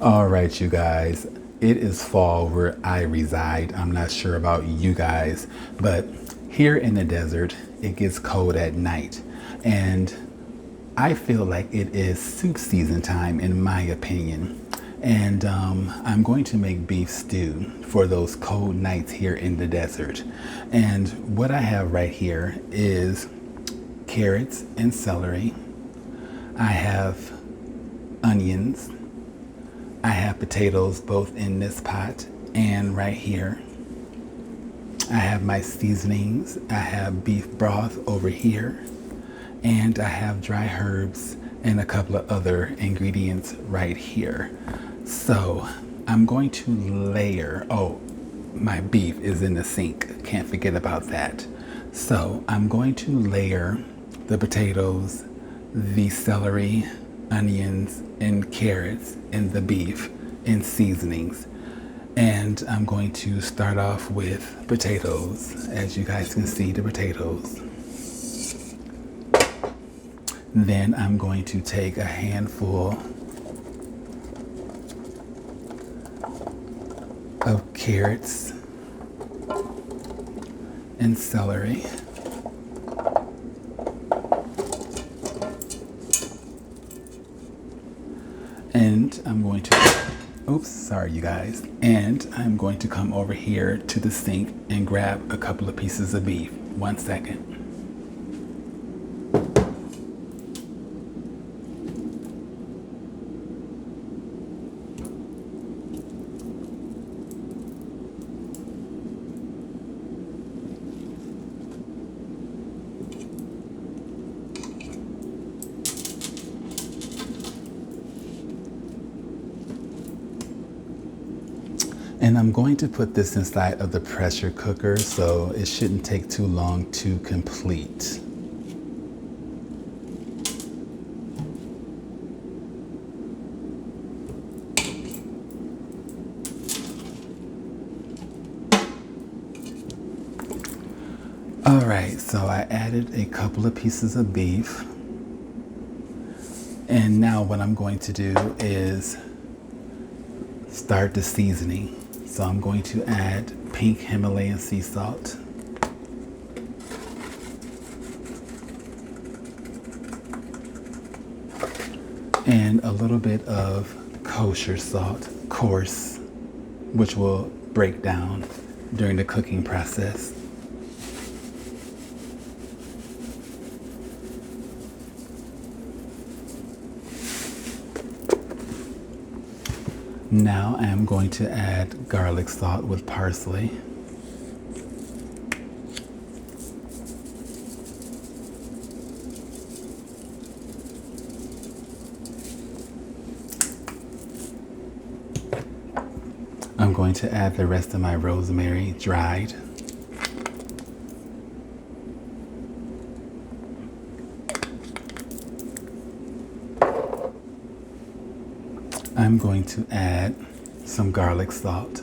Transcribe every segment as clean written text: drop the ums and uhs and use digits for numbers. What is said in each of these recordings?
All right, you guys. It is fall where I reside. I'm not sure about you guys, but here in the desert, it gets cold at night. And I feel like it is soup season time, in my opinion. And I'm going to make beef stew for those cold nights here in the desert. And what I have right here is carrots and celery. I have onions. I have potatoes both in this pot and right here. I have my seasonings. I have beef broth over here. And I have dry herbs and a couple of other ingredients right here. So I'm going to layer, oh, my beef is in the sink. Can't forget about that. So I'm going to layer the potatoes, the celery, onions, and carrots in the beef in seasonings. And I'm going to start off with potatoes. As you guys can see, the potatoes. Then I'm going to take a handful of carrots and celery. And I'm going to, oops, sorry you guys. And I'm going to come over here to the sink and grab a couple of pieces of beef. 1 second. And I'm going to put this inside of the pressure cooker, so it shouldn't take too long to complete. All right, so I added a couple of pieces of beef. And now what I'm going to do is start the seasoning. So I'm going to add pink Himalayan sea salt. And a little bit of kosher salt, coarse, which will break down during the cooking process. Now I am going to add garlic salt with parsley. I'm going to add the rest of my rosemary dried. I'm going to add some garlic salt.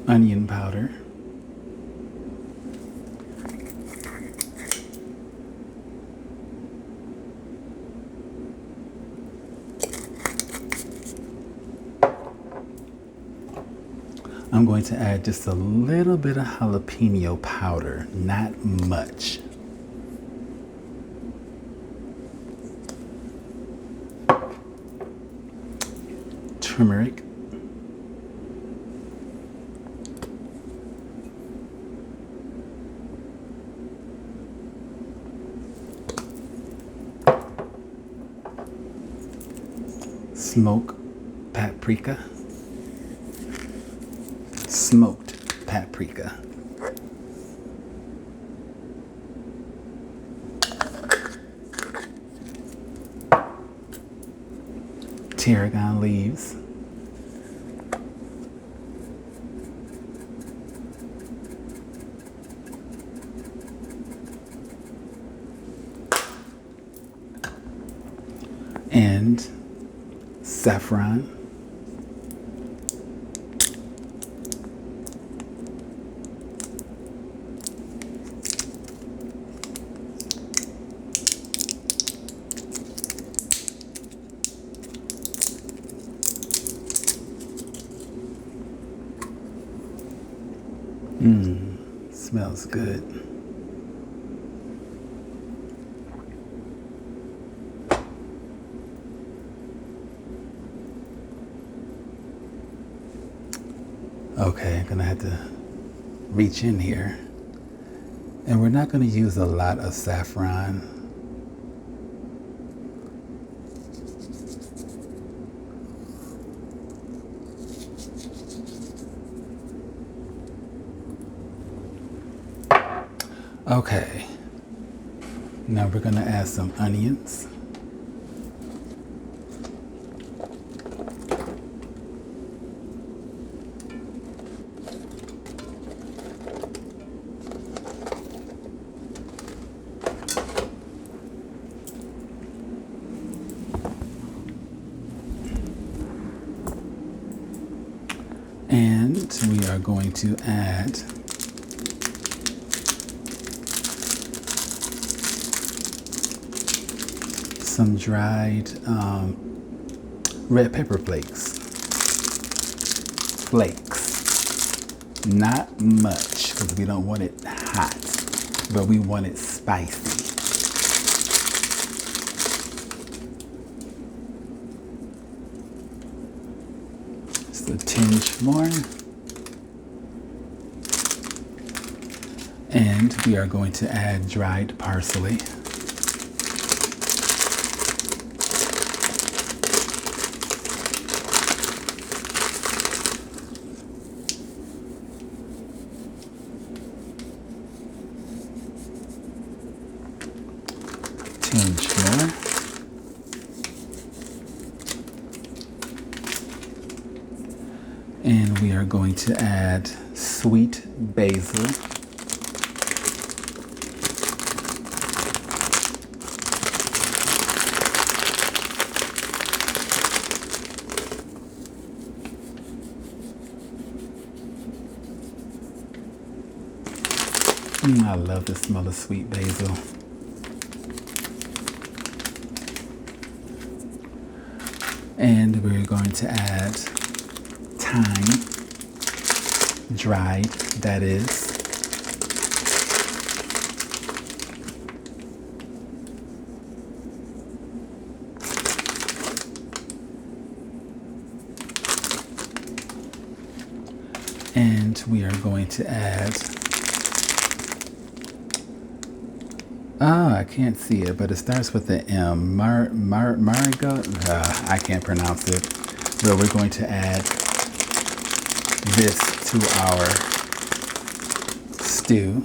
Onion powder. I'm going to add just a little bit of jalapeno powder, not much. Turmeric. Smoked paprika. Smoked paprika. Tarragon leaves. And saffron. Smells good. Okay, I'm gonna have to reach in here. And we're not gonna use a lot of saffron. Okay, now we're gonna add some onions. And we are going to add some dried red pepper flakes. Not much, because we don't want it hot, but we want it spicy. Just a tinge more. And we are going to add dried parsley. Tinge more. And we are going to add sweet basil. I love the smell of sweet basil. And we're going to add thyme, dried, that is. And we are going to add, I can't see it, but it starts with the M. Mariga? I can't pronounce it. But we're going to add this to our stew.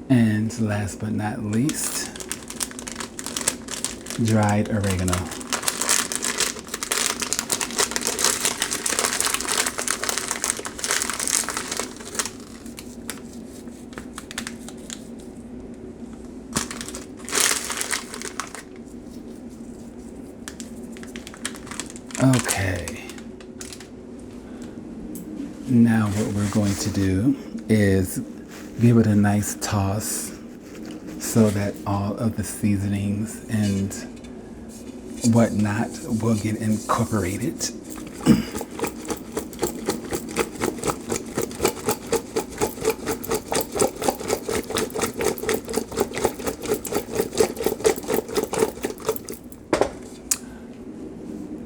And last but not least, dried oregano. Okay, now what we're going to do is give it a nice toss so that all of the seasonings and whatnot will get incorporated.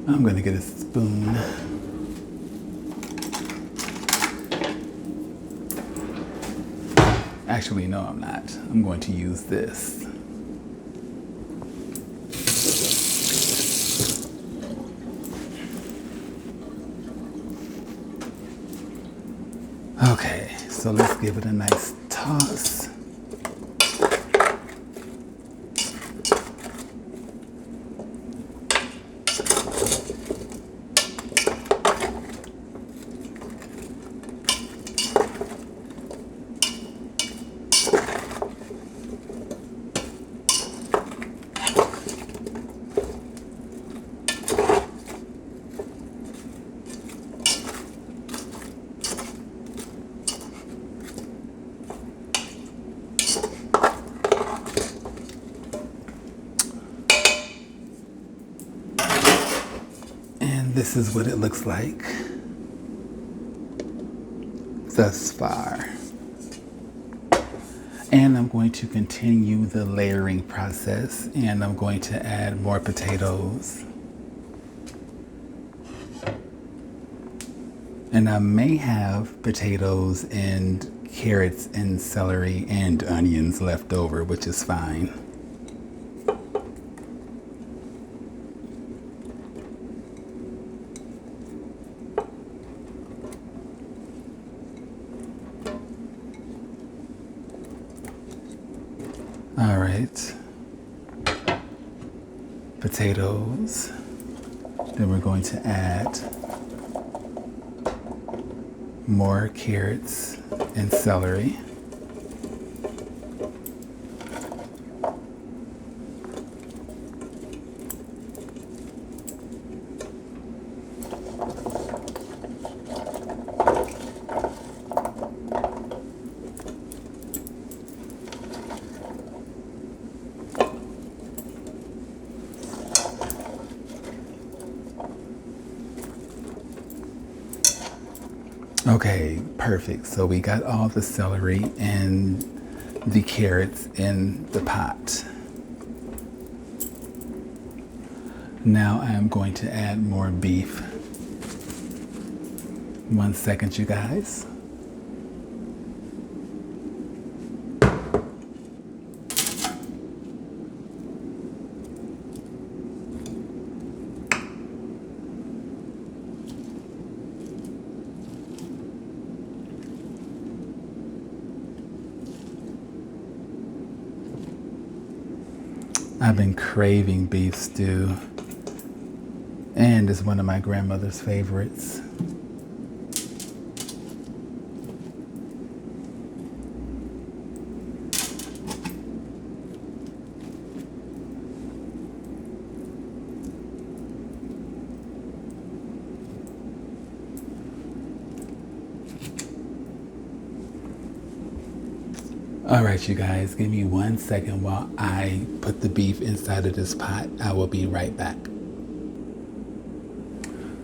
I'm going to get a spoon. Actually, no, I'm not. I'm going to use this. Okay, so let's give it a nice toss. this is what it looks like thus far. And I'm going to continue the layering process, and I'm going to add more potatoes. And I may have potatoes and carrots and celery and onions left over, which is fine. All right, potatoes. Then we're going to add more carrots and celery. Okay, perfect. So we got all the celery and the carrots in the pot. Now I'm going to add more beef. 1 second, you guys. I've been craving beef stew, and it's one of my grandmother's favorites. All right, you guys, give me 1 second while I put the beef inside of this pot. I will be right back.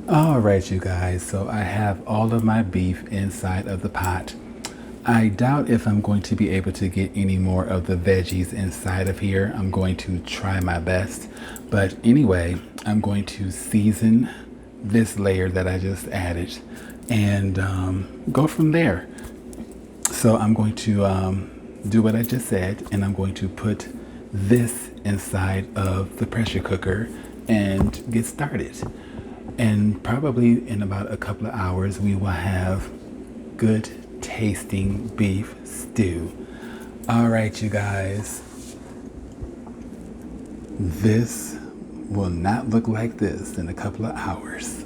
All right, you guys, so I have all of my beef inside of the pot. I doubt if I'm going to be able to get any more of the veggies inside of here. I'm going to try my best. But anyway, I'm going to season this layer that I just added and go from there. So I'm going to do what I just said, and I'm going to put this inside of the pressure cooker and get started. And probably in about a couple of hours, we will have good tasting beef stew. All right, you guys, this will not look like this in a couple of hours.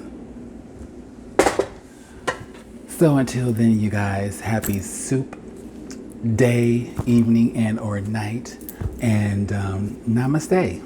So until then, you guys, happy soup day, evening, and or night, and namaste.